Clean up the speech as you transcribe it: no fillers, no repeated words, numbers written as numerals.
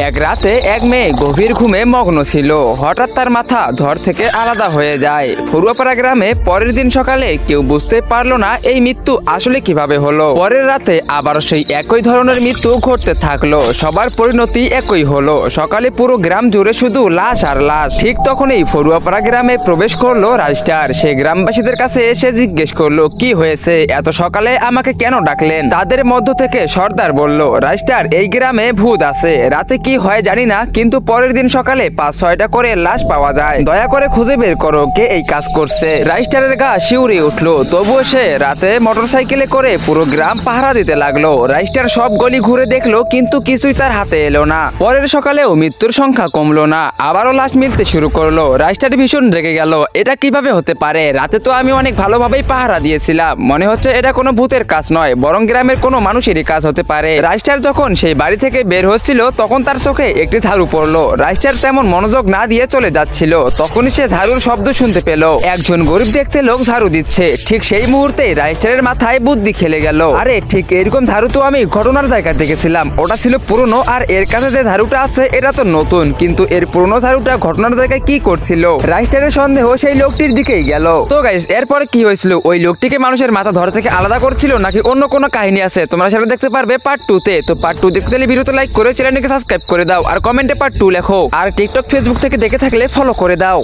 এক রাতে এক মেয়ে গভীর ঘুমে মগ্ন ছিল। হঠাৎ তার মাথা ধর থেকে আলাদা হয়ে যায়। ফুরুয়াপাড়া গ্রামে পরের দিন সকালে কেউ বুঝতে পারলো না এই মৃত্যু আসলে কিভাবে হলো। পরের রাতে আবারও সেই একই ধরনের মৃত্যু ঘটতে থাকলো। সবার পরিণতি একই হলো। সকালে পুরো গ্রাম জুড়ে শুধু লাশ আর লাশ। ঠিক তখনই ফুরুয়াপাড়া গ্রামে প্রবেশ করলো রাজস্টার। সে গ্রামবাসীদের কাছে এসে জিজ্ঞেস করলো, কি হয়েছে, এত সকালে আমাকে কেন ডাকলেন? তাদের মধ্য থেকে সর্দার বলল, রাজস্টার, এই গ্রামে ভূত আছে। রাতে কি হয় জানি না, কিন্তু পরের দিন সকালে ৫-৬টা করে লাশ পাওয়া যায়। দয়া করে খুঁজে বের করো কে এই কাজ করছে। রাজস্টারের গা শিউরে উঠলো। তবুও সে রাতে মোটরসাইকেলে করে পুরো গ্রাম পাহারা দিতে লাগলো। রাজস্টার সব গলি ঘুরে দেখলো, কিন্তু কিছুই তার হাতে এলো না। পরের সকালেও মৃত্যুর সংখ্যা কমলো না। আবারও লাশ মিলতে শুরু করলো। রাজস্টার ভীষণ রেগে গেল। এটা কিভাবে হতে পারে? রাতে তো আমি অনেক ভালোভাবেই পাহারা দিয়েছিলাম। মনে হচ্ছে এটা কোনো ভূতের কাজ নয়, বরং গ্রামের কোনো মানুষেরই কাজ হতে পারে। রাজস্টার যখন সেই বাড়ি থেকে বের হচ্ছিল, তখন তার চোখে একটি ঝাড়ু পড়লো। রাজস্টার তেমন মনোযোগ না দিয়ে চলে যাচ্ছিল। তখনই সে ঝাড়ুর শব্দ শুনতে পেল। একজন গরিব দেখতে লোক ঝাড়ু দিচ্ছে। ঠিক সেই মুহূর্তে রাজস্টারের মাথায় বুদ্ধি খেলে গেল। আরে, ঠিক এরকম ঝাড়ু তো আমি ঘটনার জায়গা দেখেছিলাম। ওটা ছিল পুরনো, আর এর কাছে যে ঝাড়ুটা আছে এটা তো নতুন। কিন্তু এর পুরনো ঝাড়ুটা ঘটনার জায়গায় কি করছিল? রাজস্টারের সন্দেহ সেই লোকটির দিকেই গেল। তো গাইস, এরপরে কি হয়েছিল? ওই লোকটিকে মানুষের মাথা ধরে থেকে আলাদা করছিল, নাকি অন্য কোনো কাহিনী আছে? তোমরা সেটা দেখতে পারবে পার্ট 2-তে। তো পার্ট 2 দেখতে চাইলে ভিডিওতে লাইক করে চ্যানেলটিকে সাবস্ক্রাইব করে দাও, আর কমেন্টে পার্ট 2 লেখো। আর টিকটক, ফেসবুক থেকে দেখে থাকলে ফলো করে দাও।